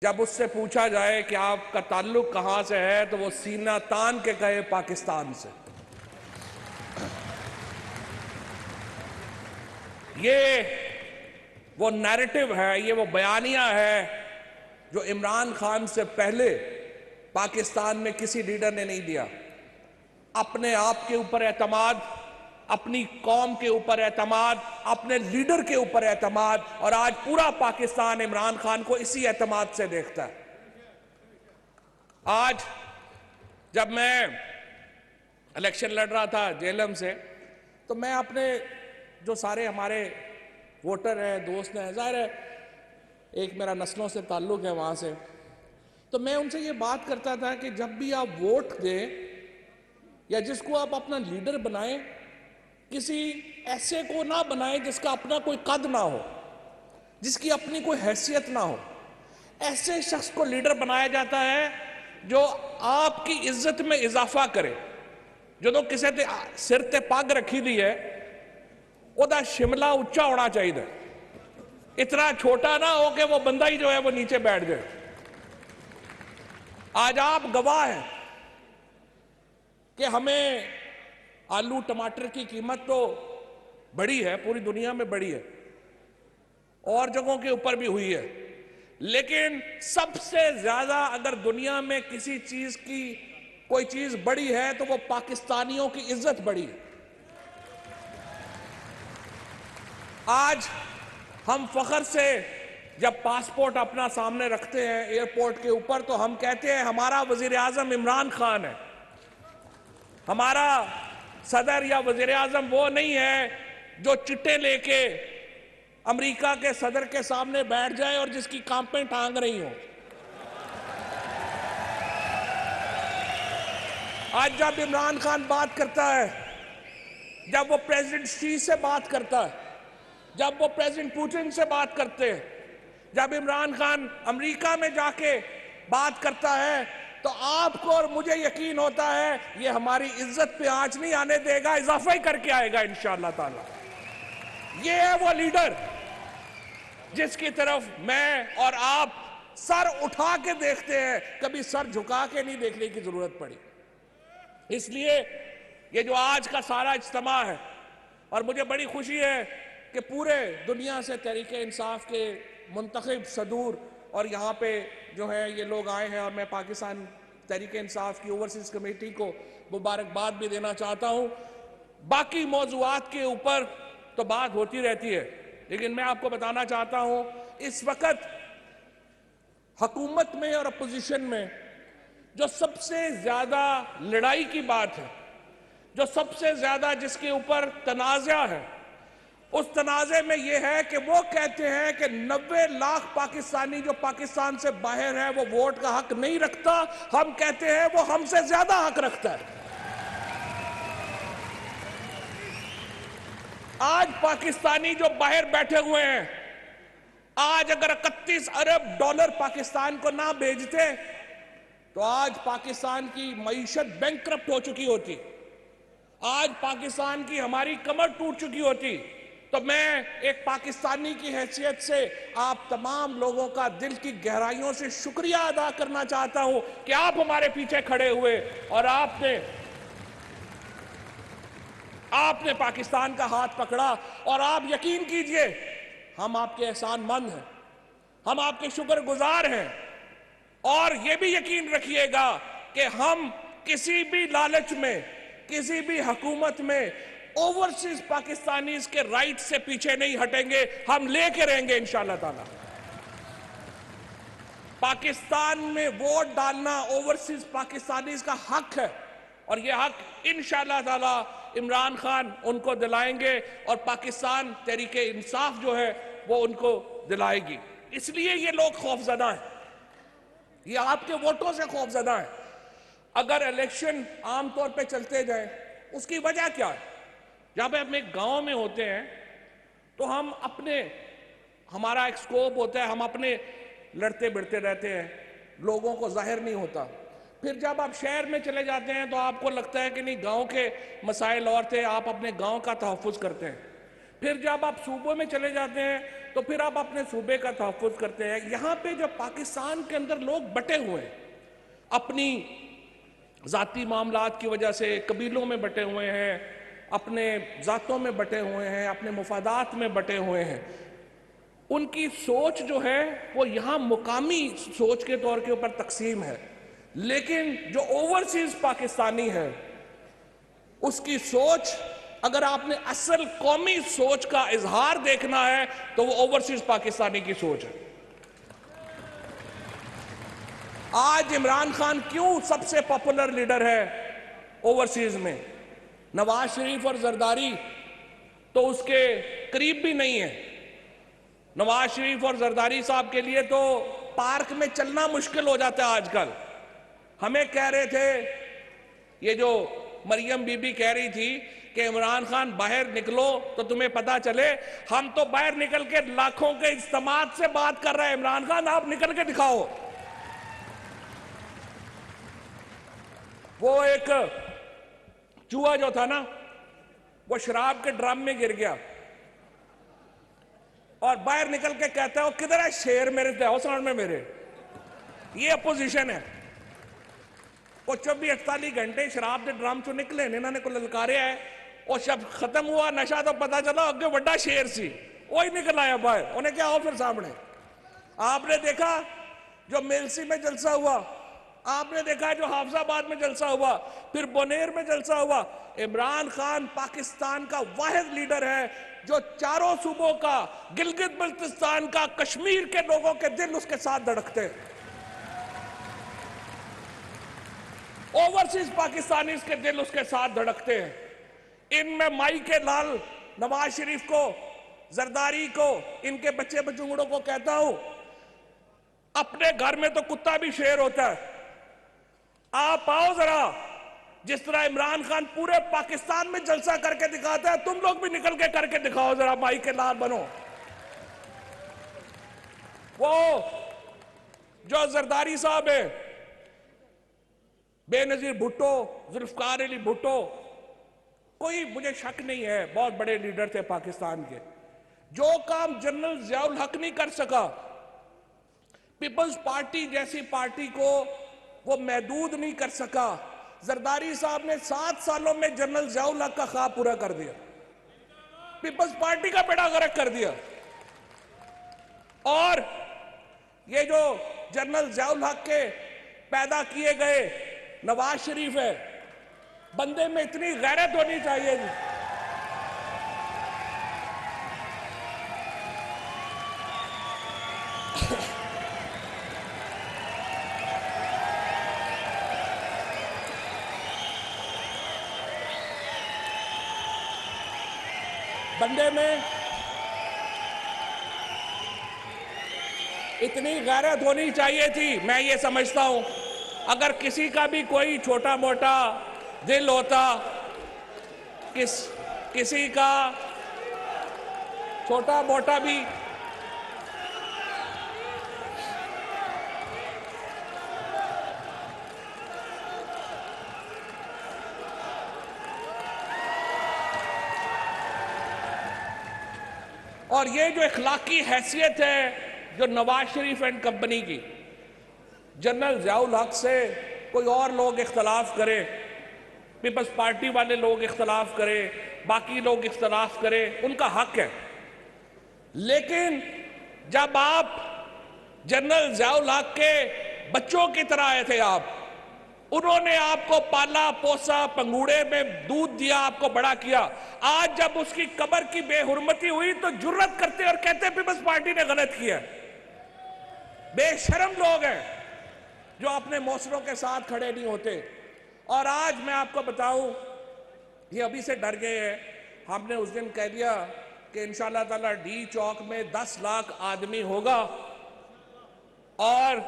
जब उससे पूछा जाए कि आपका ताल्लुक कहां से है तो वो सीना तान के कहे पाकिस्तान से। ये वो नैरेटिव है, ये वो बयानिया है जो इमरान खान से पहले पाकिस्तान में किसी लीडर ने नहीं दिया। अपने आप के ऊपर एतमाद, अपनी कौम के ऊपर एतमाद, अपने लीडर के ऊपर एतमाद, और आज पूरा पाकिस्तान इमरान खान को इसी एतमाद से देखता है। आज जब मैं इलेक्शन लड़ रहा था जेएलएम से, तो मैं अपने जो सारे हमारे वोटर हैं, दोस्त हैं, जाहिर है एक मेरा नस्लों से ताल्लुक है वहां से, तो मैं उनसे ये बात करता था कि जब भी आप वोट दें या जिसको आप अपना लीडर बनाएं, किसी ऐसे को ना बनाएं जिसका अपना कोई कद ना हो, जिसकी अपनी कोई हैसियत ना हो। ऐसे शख्स को लीडर बनाया जाता है जो आपकी इज्जत में इजाफा करे। जो किसी ते सिर ते पग रखी दी है, ओदा शिमला उच्चा होना चाहिए, इतना छोटा ना हो कि वो बंदा ही जो है वो नीचे बैठ जाए। आज आप गवाह हैं कि हमें आलू टमाटर की कीमत तो बढ़ी है, पूरी दुनिया में बढ़ी है और जगहों के ऊपर भी हुई है, लेकिन सबसे ज्यादा अगर दुनिया में किसी चीज की कोई चीज बढ़ी है तो वो पाकिस्तानियों की इज्जत बढ़ी है। आज हम फख्र से जब पासपोर्ट अपना सामने रखते हैं एयरपोर्ट के ऊपर, तो हम कहते हैं हमारा वजीर आजम इमरान खान है। हमारा सदर या वजीर आजम वो नहीं है जो चिट्टे लेके अमेरिका के सदर के सामने बैठ जाए और जिसकी कांपें टांग रही हो। आज जब इमरान खान बात करता है, जब वो प्रेसिडेंट शी से बात करता है, जब वो प्रेसिडेंट पुतिन से बात करते हैं, जब इमरान खान अमेरिका में जाके बात करता है, तो आपको और मुझे यकीन होता है ये हमारी इज्जत पे आंच नहीं आने देगा, इजाफा ही करके आएगा इंशाअल्लाह ताला। ये है वो लीडर जिसकी तरफ मैं और आप सर उठा के देखते हैं, कभी सर झुका के नहीं देखने की जरूरत पड़ी। इसलिए ये जो आज का सारा इज्तिमा है, और मुझे बड़ी खुशी है कि पूरे दुनिया से तहरीके इंसाफ के मुंतखब सदूर और यहाँ पे जो है ये लोग आए हैं, और मैं पाकिस्तान तहरीके इंसाफ की ओवरसीज कमेटी को मुबारकबाद भी देना चाहता हूँ। बाकी मौजूआत के ऊपर तो बात होती रहती है, लेकिन मैं आपको बताना चाहता हूँ इस वक्त हुकूमत में और अपोजिशन में जो सबसे ज्यादा लड़ाई की बात है, जो सबसे ज्यादा जिसके ऊपर तनाज़ा है, उस तनाज़े में यह है कि वो कहते हैं कि 90 लाख पाकिस्तानी जो पाकिस्तान से बाहर है वो वोट का हक नहीं रखता। हम कहते हैं वो हमसे ज्यादा हक रखता है। आज पाकिस्तानी जो बाहर बैठे हुए हैं, आज अगर 31 अरब डॉलर पाकिस्तान को ना भेजते तो आज पाकिस्तान की मईशत बैंकक्रप्ट हो चुकी होती, आज पाकिस्तान की हमारी कमर टूट चुकी होती। तो मैं एक पाकिस्तानी की हैसियत से आप तमाम लोगों का दिल की गहराइयों से शुक्रिया अदा करना चाहता हूं कि आप हमारे पीछे खड़े हुए और आपने पाकिस्तान का हाथ पकड़ा। और आप यकीन कीजिए हम आपके एहसानमंद हैं, हम आपके शुक्रगुजार हैं, और ये भी यकीन रखिएगा कि हम किसी भी लालच में, किसी भी हुकूमत में ओवरसीज पाकिस्तानीज के राइट से पीछे नहीं हटेंगे, हम लेके रहेंगे इंशाअल्लाह ताला। पाकिस्तान में वोट डालना ओवरसीज पाकिस्तानीज का हक है, और यह हक इंशाअल्लाह ताला इमरान खान उनको दिलाएंगे, और पाकिस्तान तहरीके इंसाफ जो है वो उनको दिलाएगी। इसलिए ये लोग खौफजदा हैं, ये आपके वोटों से खौफजदा हैं। अगर इलेक्शन आमतौर पे चलते जाए, उसकी वजह क्या है? जब हम एक गांव में होते हैं तो हम हमारा एक स्कोप होता है, हम अपने लड़ते भिड़ते रहते हैं, लोगों को जाहिर नहीं होता। फिर जब आप शहर में चले जाते हैं तो आपको लगता है कि नहीं, गांव के मसाइल और थे, आप अपने गांव का तहफ़्फ़ुज़ करते हैं। फिर जब आप सूबों में चले जाते हैं तो फिर आप अपने सूबे का तहफ़्फ़ुज़ करते हैं। यहाँ पे जब पाकिस्तान के अंदर लोग बटे हुए हैं, अपनी ज़ाती मामलात की वजह से कबीलों में बटे हुए हैं, अपने ज़ातों में बटे हुए हैं, अपने मुफादात में बटे हुए हैं, उनकी सोच जो है वो यहाँ मुकामी सोच के तौर के ऊपर तकसीम है। लेकिन जो ओवरसीज पाकिस्तानी है उसकी सोच, अगर आपने असल कौमी सोच का इजहार देखना है तो वो ओवरसीज पाकिस्तानी की सोच है। आज इमरान खान क्यों सबसे पॉपुलर लीडर है ओवरसीज में? नवाज शरीफ और जरदारी तो उसके करीब भी नहीं है। नवाज शरीफ और जरदारी साहब के लिए तो पार्क में चलना मुश्किल हो जाता है आजकल। हमें कह रहे थे, ये जो मरियम बीबी कह रही थी कि इमरान खान बाहर निकलो तो तुम्हें पता चले, हम तो बाहर निकल के लाखों के इज्तिमात से बात कर रहे हैं। इमरान खान आप निकल के दिखाओ। वो एक चूहा जो था ना, वो शराब के ड्रम में गिर गया और बाहर निकल के कहता है, वो किधर है शेर मेरे हौसला में मेरे। ये अपोजिशन है। वो 24-48 घंटे शराब के ड्रम चो निकले इन्होंने को ललकारे है, और जब खत्म हुआ नशा तो पता चला अगे बड़ा शेर सी, वही निकल आया बाहर। उन्हें क्या हो फिर सामने। आपने देखा जो मेलसी में जलसा हुआ, आपने देखा जो हाफजाबाद में जलसा हुआ, फिर बोनेर में जलसा हुआ। इमरान खान पाकिस्तान का वाहिद लीडर है जो चारों सूबों का, गिलगित बल्तिस्तान का, कश्मीर के लोगों के दिल उसके साथ धड़कते हैं। ओवरसीज पाकिस्तानी के दिल उसके साथ धड़कते हैं। इनमें माई के लाल नवाज शरीफ को, जरदारी को, इनके बच्चे बचूंगड़ों को कहता हूं, अपने घर में तो कुत्ता भी शेर होता है। आप आओ जरा, जिस तरह इमरान खान पूरे पाकिस्तान में जलसा करके दिखाता है, तुम लोग भी निकल के करके दिखाओ जरा, माई के लाल बनो। वो जो जरदारी साहब है, बेनजीर भुट्टो, जुल्फकार अली भुट्टो, कोई मुझे शक नहीं है बहुत बड़े लीडर थे पाकिस्तान के। जो काम जनरल जियाउल हक नहीं कर सका, पीपल्स पार्टी जैसी पार्टी को वो महदूद नहीं कर सका, जरदारी साहब ने 7 सालों में जनरल जियाउल हक का ख्वाब पूरा कर दिया, पीपल्स पार्टी का बेड़ा गर्क कर दिया। और ये जो जनरल जियाउल हक के पैदा किए गए नवाज शरीफ है, बंदे में इतनी गैरत होनी चाहिए जी। बंदे में इतनी गैरत होनी चाहिए थी। मैं ये समझता हूं अगर किसी का भी कोई छोटा मोटा दिल होता, किसी का छोटा मोटा भी और ये जो इखलाकी हैसियत है जो नवाज शरीफ एंड कंपनी की, जनरल जियाउल हक से कोई और लोग इख्तलाफ करे, पीपल्स पार्टी वाले लोग इख्तलाफ करे, बाकी लोग इख्तलाफ करे, उनका हक है। लेकिन जब आप जनरल जियाउल हक के बच्चों की तरह आए थे, आप, उन्होंने आपको पाला पोसा, पंगूड़े में दूध दिया, आपको बड़ा किया। आज जब उसकी कब्र की बेहुरमती हुई तो जुर्रत करते और कहते पीपल्स पार्टी ने गलत किया। बेशर्म लोग हैं जो अपने मौसरों के साथ खड़े नहीं होते। और आज मैं आपको बताऊं, ये अभी से डर गए हैं। हमने उस दिन कह दिया कि इंशाअल्लाह ताला डी चौक में 10 लाख आदमी होगा, और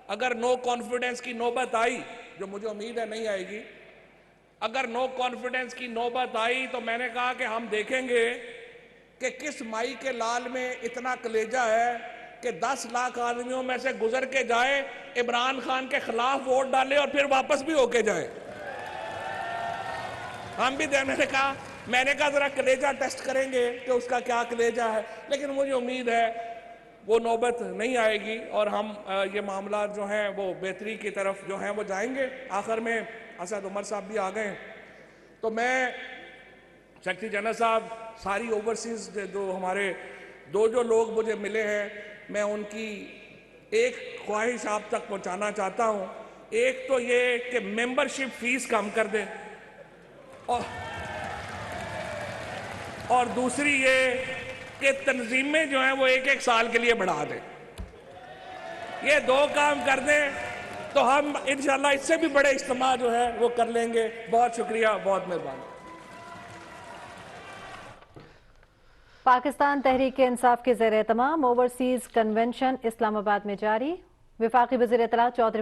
अगर नो कॉन्फिडेंस की नौबत आई, जो मुझे उम्मीद है नहीं आएगी, अगर नो कॉन्फिडेंस की नौबत आई तो मैंने कहा कि हम देखेंगे कि किस माई के लाल में इतना कलेजा है कि 10 लाख आदमियों में से गुजर के जाए, इमरान खान के खिलाफ वोट डाले और फिर वापस भी होके जाए। हम भी मैंने कहा मैंने कहा जरा कलेजा टेस्ट करेंगे कि उसका क्या कलेजा है, लेकिन मुझे उम्मीद है वो नौबत नहीं आएगी और हम ये मामला जो हैं वो बेहतरी की तरफ जो हैं वो जाएंगे। आखिर में असद उमर साहब भी आ गए, तो मैं सेक्रेटरी जनरल साहब, सारी ओवरसीज जो हमारे जो लोग मुझे मिले हैं, मैं उनकी एक ख्वाहिश आप तक पहुंचाना चाहता हूं। एक तो ये कि मेंबरशिप फीस कम कर दें और दूसरी ये कि तंजीमें जो हैं वो एक साल के लिए बढ़ा दें। ये दो काम कर दें तो हम इंशाल्लाह इससे भी बड़े इज्तिमा जो है वो कर लेंगे। बहुत शुक्रिया, बहुत मेहरबानी। पाकिस्तान तहरीक-ए-इंसाफ के ज़ेर-ए-तमाम ओवरसीज कन्वेंशन इस्लामाबाद में जारी। वफाकी वज़ीर इत्तलात चौधरी